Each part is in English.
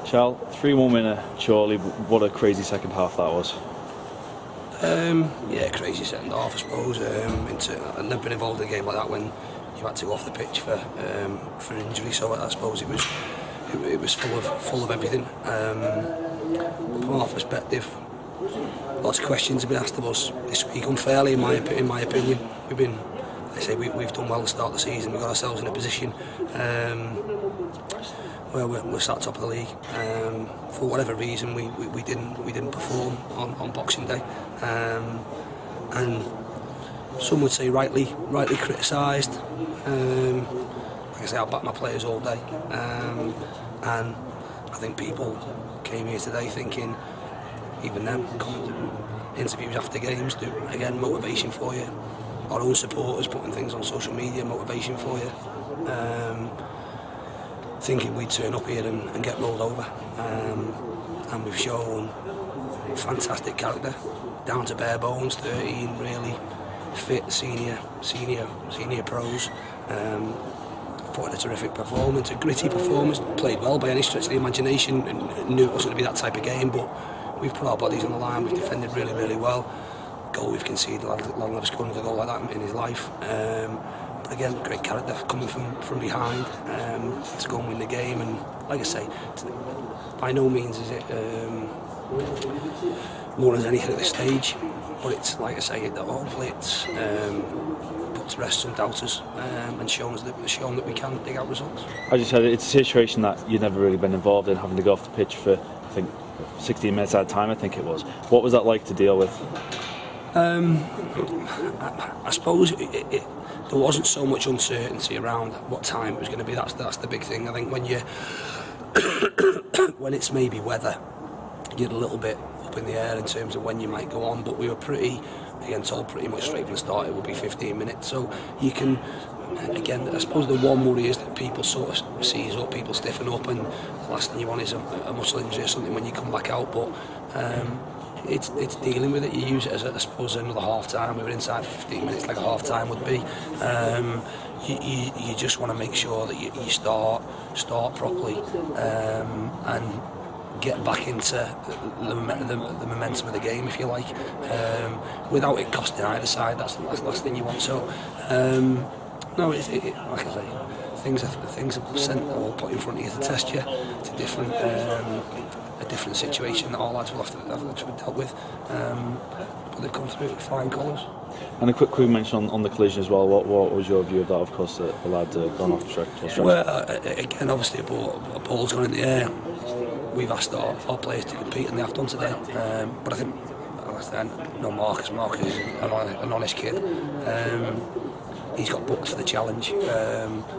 Chall, 3-1 winner, Chorley. What a crazy second half that was. Yeah, crazy second half, I suppose. I've never been involved in a game like that when you had to go off the pitch for injury. So I suppose it was full of everything. From our perspective, lots of questions have been asked of us this week unfairly, in my opinion. We've done well to start the season. We've got ourselves in a position where we're sat top of the league. For whatever reason, we didn't perform on Boxing Day, and some would say rightly criticised. Like I say, I'll back my players all day, and I think people came here today thinking, even them, interviews after games, do again motivation for you. Our own supporters putting things on social media, motivation for you. Thinking we'd turn up here and get rolled over, and we've shown fantastic character, down to bare bones. 13 really fit senior pros. Put in a terrific performance, a gritty performance. Played well by any stretch of the imagination, and knew it wasn't going to be that type of game. But we've put our bodies on the line. We've defended really well. Goal we've conceded, lad never scored another goal like that in his life. But again, great character coming from behind to go and win the game. And like I say, by no means is it more than anything at this stage. But it's like I say, hopefully it's put to rest some doubters and shown that we can dig out results. As you said, it's a situation that you've never really been involved in, having to go off the pitch for, I think, 16 minutes at a time, I think it was. What was that like to deal with? I suppose there wasn't so much uncertainty around what time it was going to be. That's the big thing. I think when you when it's maybe weather, you're a little bit up in the air in terms of when you might go on. But we were told pretty much straight from the start it would be 15 minutes. So you can, again, I suppose the one worry is that people sort of seize up, people stiffen up, and the last thing you want is a muscle injury or something when you come back out. But it's dealing with it. You use it as I suppose another half time. We were inside for 15 minutes like a half time would be. You just want to make sure that you start properly and get back into the momentum of the game, if you like, without it costing either side. That's the last thing you want. So no, like I say, things are sent or put in front of you to test you. It's a different situation that all lads will have to dealt with, but they've come through with flying colours. And a quick mention on the collision as well. What was your view of that? Of course, the lad gone off the track. Well, again, obviously a ball's gone in the air. We've asked our players to compete, and they have done today. But I think, Marcus is an honest kid. He's got booked for the challenge,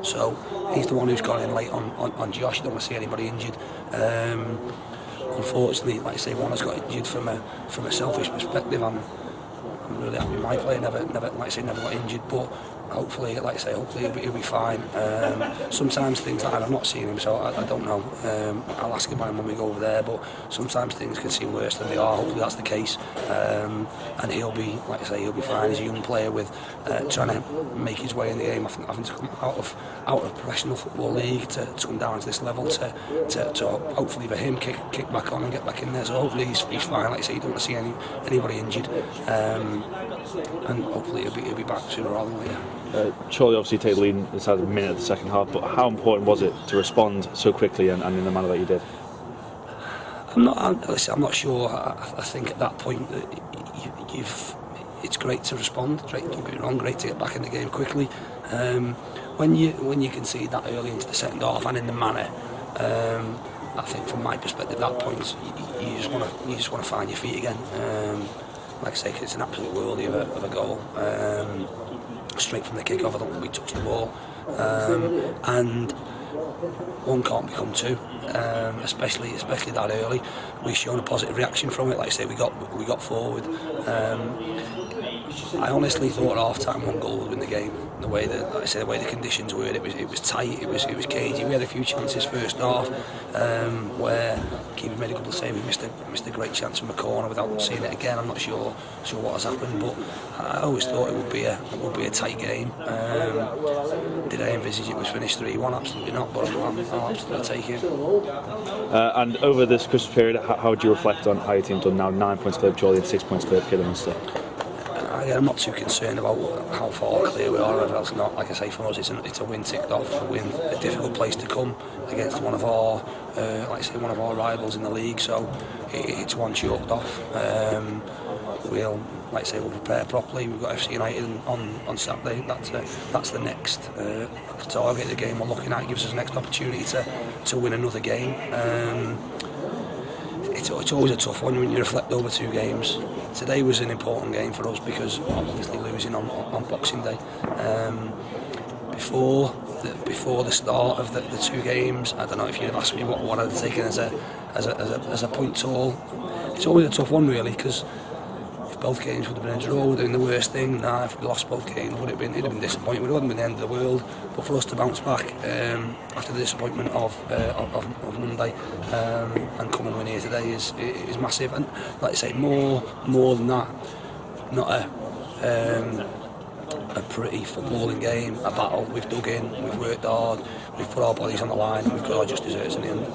so he's the one who's gone in late on Josh. Don't want to see anybody injured. Unfortunately, like I say, one has got injured from a selfish perspective. I'm really happy my player never got injured, but hopefully, like I say, he'll be fine. Sometimes things like that, I've not seen him, so I don't know. I'll ask him about him when we go over there, but sometimes things can seem worse than they are. Hopefully that's the case, and he'll be, like I say, he'll be fine. He's a young player with trying to make his way in the game, having to come out of professional football league to come down to this level to hopefully for him kick back on and get back in there. So hopefully he's fine. Like I say, you don't want to see anybody injured, and hopefully he'll be back sooner rather than later. Chorley obviously take the lead inside a minute of the second half, but how important was it to respond so quickly and in the manner that you did? I'm not sure. I think at that point it's great to respond. Don't get me wrong, great to get back in the game quickly. When you can see that early into the second half and in the manner, I think from my perspective, at that point you just want to find your feet again. Like I say, it's an absolute worldie of a goal. Straight from the kick-off, I don't think we touched the ball, and one can't become two, especially that early. We've shown a positive reaction from it. Like I say, we got forward. I honestly thought at half-time one goal would win the game. The way the conditions were, it was tight, it was cagey. We had a few chances first half where keeper made a couple of saves. We missed a great chance from a corner without seeing it again. I'm not sure what has happened, but I always thought it would be a tight game. Did I envisage it was finished 3-1? Absolutely not. not, but I'll absolutely take it. And over this Christmas period, how do you reflect on how your team's done now? 9 points clear of Chorley and 6 points clear of Kidderminster. I'm not too concerned about how far clear we are, or else not. Like I say, for us, it's a win ticked off, a win, a difficult place to come against one of our, one of our rivals in the league. So it's one chalked off. We'll prepare properly. We've got FC United on Saturday. That's the next target. The game we're looking at gives us the next opportunity to win another game. It's always a tough one when you reflect over 2 games. Today was an important game for us because obviously losing on Boxing Day. Before the start of the 2 games, I don't know if you'd have asked me what I'd have taken as a point total. It's always a tough one really, because if both games would have been a draw, we're doing the worst thing. If we lost both games, it'd have been disappointing. It wouldn't have been the end of the world. But for us to bounce back after the disappointment of Monday and come and win here today is massive. And like I say, more than that, not a pretty footballing game, a battle. We've dug in, we've worked hard, we've put our bodies on the line, and we've got our just desserts in the end.